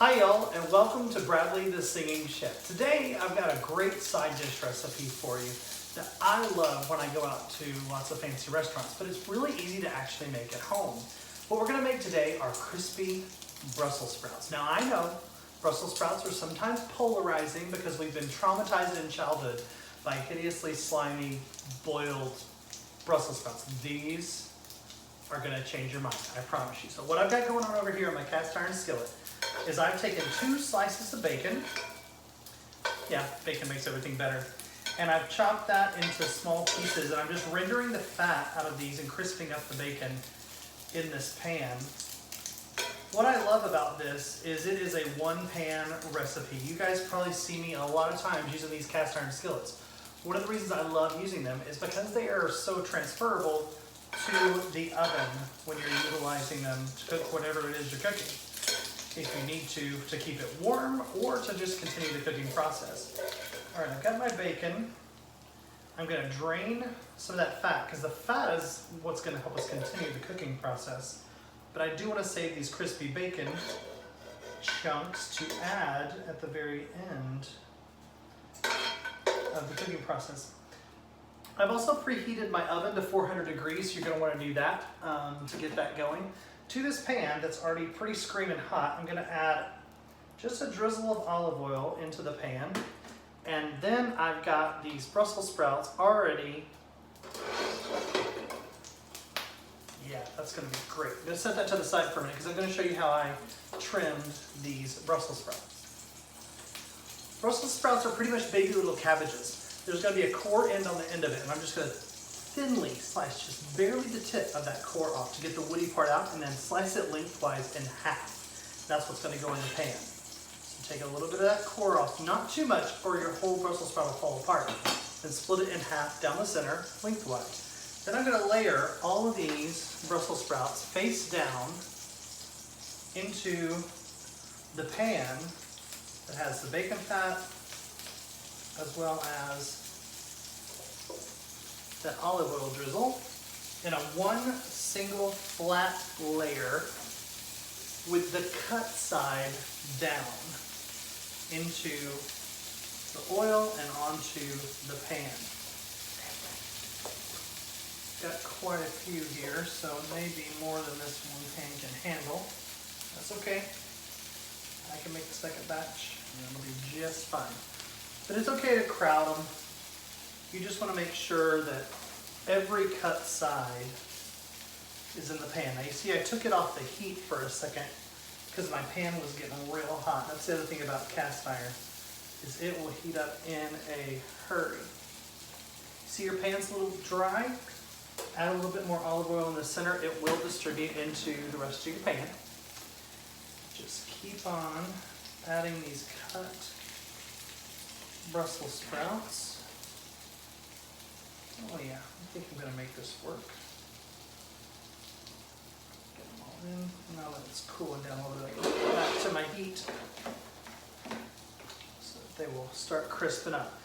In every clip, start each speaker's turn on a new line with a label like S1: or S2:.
S1: Hi y'all, and welcome to Bradley the Singing Chef. Today I've got a great side dish recipe for you that I love when I go out to lots of fancy restaurants, but it's really easy to actually make at home. What we're going to make today are crispy Brussels sprouts. Now I know Brussels sprouts are sometimes polarizing because we've been traumatized in childhood by hideously slimy boiled Brussels sprouts. These are going to change your mind, I promise you. So what I've got going on over here in my cast iron skillet is I've taken 2 slices of bacon. Yeah, bacon makes everything better. And I've chopped that into small pieces, and I'm just rendering the fat out of these and crisping up the bacon in this pan. What I love about this is it is a one-pan recipe. You guys probably see me a lot of times using these cast iron skillets. One of the reasons I love using them is because they are so transferable to the oven when you're utilizing them to cook whatever it is you're cooking. If you need to keep it warm or to just continue the cooking process. All right, I've got my bacon. I'm gonna drain some of that fat because the fat is what's gonna help us continue the cooking process. But I do wanna save these crispy bacon chunks to add at the very end of the cooking process. I've also preheated my oven to 400 degrees, so you're gonna wanna do that to get that going. To this pan that's already pretty screaming hot, I'm gonna add just a drizzle of olive oil into the pan. And then I've got these Brussels sprouts already. Yeah, that's gonna be great. I'm gonna set that to the side for a minute because I'm gonna show you how I trimmed these Brussels sprouts. Brussels sprouts are pretty much baby little cabbages. There's gonna be a core end on the end of it, and I'm just gonna thinly slice just barely the tip of that core off to get the woody part out, and then slice it lengthwise in half. That's what's going to go in the pan. So take a little bit of that core off, not too much or your whole Brussels sprout will fall apart. Then split it in half down the center lengthwise. Then I'm going to layer all of these Brussels sprouts face down into the pan that has the bacon fat as well as that olive oil drizzle in a one single flat layer with the cut side down into the oil and onto the pan. Got quite a few here, so maybe more than this one pan can handle. That's okay. I can make the second batch and it'll be just fine. But it's okay to crowd them. You just want to make sure that every cut side is in the pan. Now you see I took it off the heat for a second because my pan was getting real hot. That's the other thing about cast iron, is it will heat up in a hurry. See your pan's a little dry? Add a little bit more olive oil in the center. It will distribute into the rest of your pan. Just keep on adding these cut Brussels sprouts. Oh yeah, I think I'm gonna make this work. Get them all in. Now that it's cooling down a little bit, I can go back to my heat so that they will start crisping up.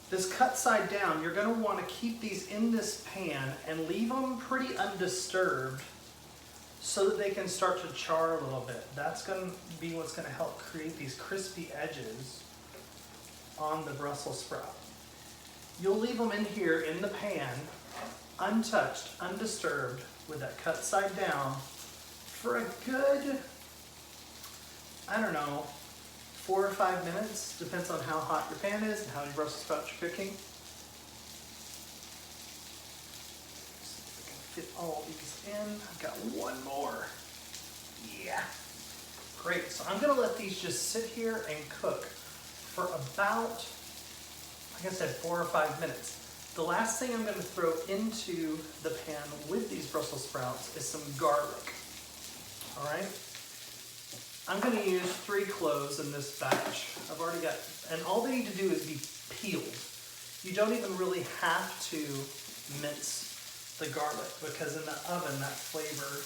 S1: This cut side down, you're gonna wanna keep these in this pan and leave them pretty undisturbed so that they can start to char a little bit. That's gonna be what's gonna help create these crispy edges on the Brussels sprout. You'll leave them in here in the pan, untouched, undisturbed, with that cut side down for a good, I don't know, 4 or 5 minutes. Depends on how hot your pan is and how many Brussels sprouts you're cooking. See if I can fit all these in. I've got one more. Yeah. Great. So I'm going to let these just sit here and cook for about, like I said, 4 or 5 minutes. The last thing I'm going to throw into the pan with these Brussels sprouts is some garlic. All right? I'm going to use 3 cloves in this batch. I've already got, and all they need to do is be peeled. You don't even really have to mince the garlic because in the oven that flavor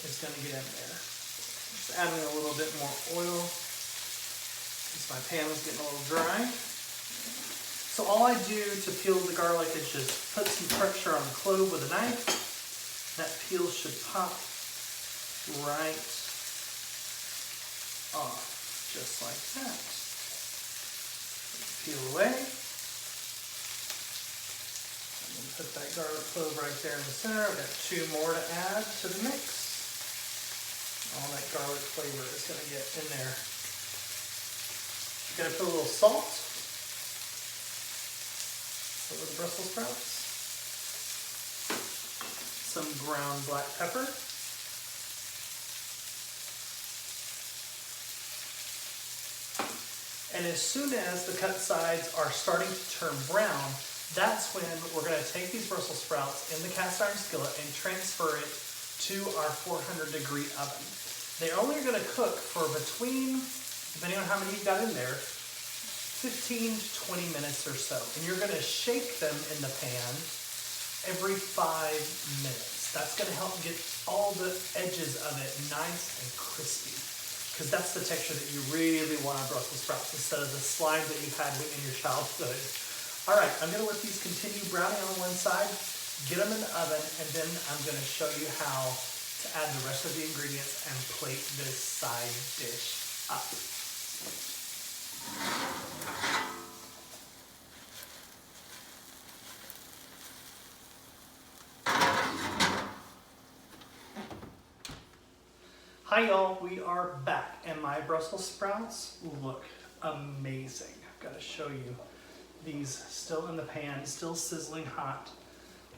S1: is going to get in there. Just adding a little bit more oil because my pan is getting a little dry. So all I do to peel the garlic is just put some pressure on the clove with a knife. That peel should pop right off, just like that. Peel away. And then put that garlic clove right there in the center. I've got 2 more to add to the mix. All that garlic flavor is going to get in there. You're going to put a little salt over the Brussels sprouts. Some ground black pepper. And as soon as the cut sides are starting to turn brown, that's when we're going to take these Brussels sprouts in the cast iron skillet and transfer it to our 400-degree oven. They're only going to cook for between, depending on how many you've got in there, 15 to 20 minutes or so. And you're going to shake them in the pan every 5 minutes. That's going to help get all the edges of it nice and crispy, because that's the texture that you really want on Brussels sprouts instead of the slime that you've had in your childhood. All right, I'm going to let these continue browning on one side, get them in the oven, and then I'm going to show you how to add the rest of the ingredients and plate this side dish up. Hi y'all, we are back and my Brussels sprouts look amazing. I've got to show you these still in the pan, still sizzling hot.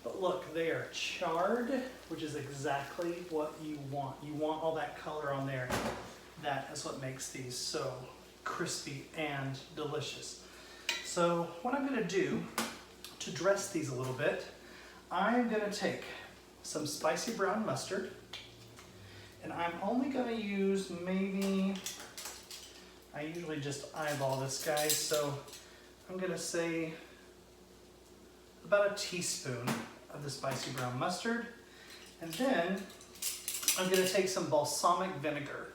S1: But look, they are charred, which is exactly what you want. You want all that color on there. That is what makes these so crispy and delicious. So what I'm going to do to dress these a little bit, I'm going to take some spicy brown mustard. And I'm only going to use maybe, I usually just eyeball this guy, so I'm going to say about a teaspoon of the spicy brown mustard. And then I'm going to take some balsamic vinegar.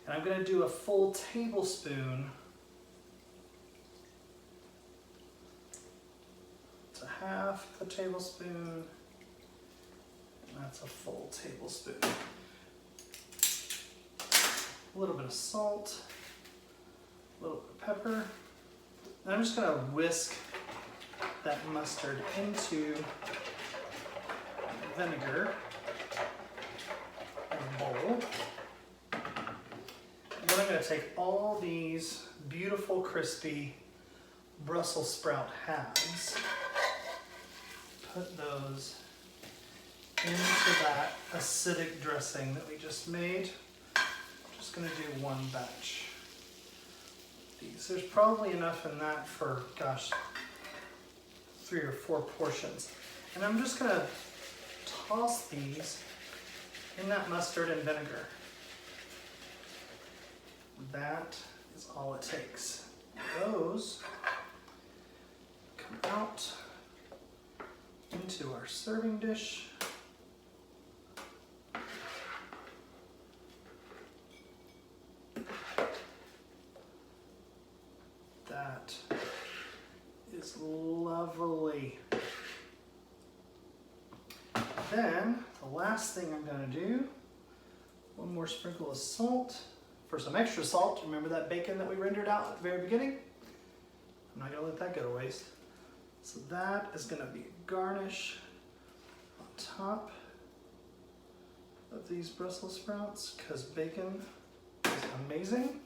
S1: And I'm going to do a full tablespoon. It's a half a tablespoon. And that's a full tablespoon. A little bit of salt, a little bit of pepper. And I'm just going to whisk that mustard into vinegar in a bowl. And then I'm going to take all these beautiful, crispy Brussels sprout halves, put those into that acidic dressing that we just made. Going to do one batch of these. There's probably enough in that for, gosh, 3 or 4 portions. And I'm just going to toss these in that mustard and vinegar. That is all it takes. Those come out into our serving dish. That is lovely. Then the last thing I'm going to do, one more sprinkle of salt. For some extra salt, remember that bacon that we rendered out at the very beginning? I'm not going to let that go to waste. So that is going to be a garnish on top of these Brussels sprouts, because bacon is amazing.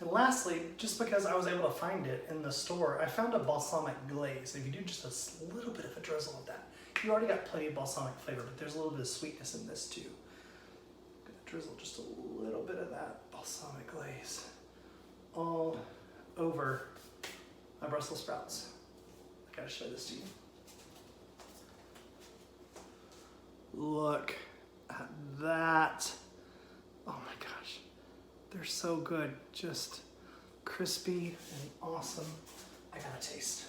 S1: And lastly, just because I was able to find it in the store, I found a balsamic glaze. If you do just a little bit of a drizzle of that, you already got plenty of balsamic flavor, but there's a little bit of sweetness in this too. I'm gonna drizzle just a little bit of that balsamic glaze all over my Brussels sprouts. I gotta show this to you. Look at that. Oh my God. They're so good, just crispy and awesome. I gotta taste.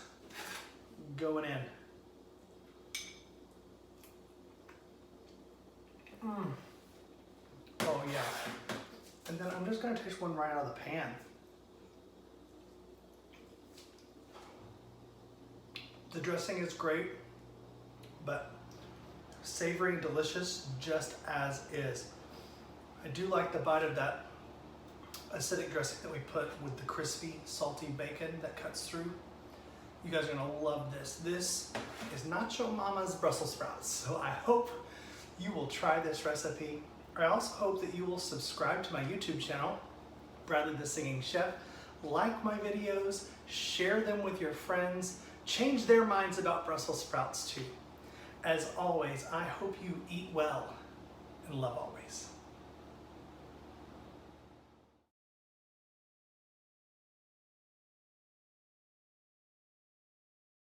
S1: Going in. Oh yeah. And then I'm just gonna taste one right out of the pan. The dressing is great, but savory and delicious just as is. I do like the bite of that acidic dressing that we put with the crispy, salty bacon that cuts through. You guys are gonna love this. This is Nacho Mama's Brussels sprouts. So I hope you will try this recipe. I also hope that you will subscribe to my YouTube channel, Bradley the Singing Chef. Like my videos, share them with your friends, change their minds about Brussels sprouts too. As always, I hope you eat well and love always.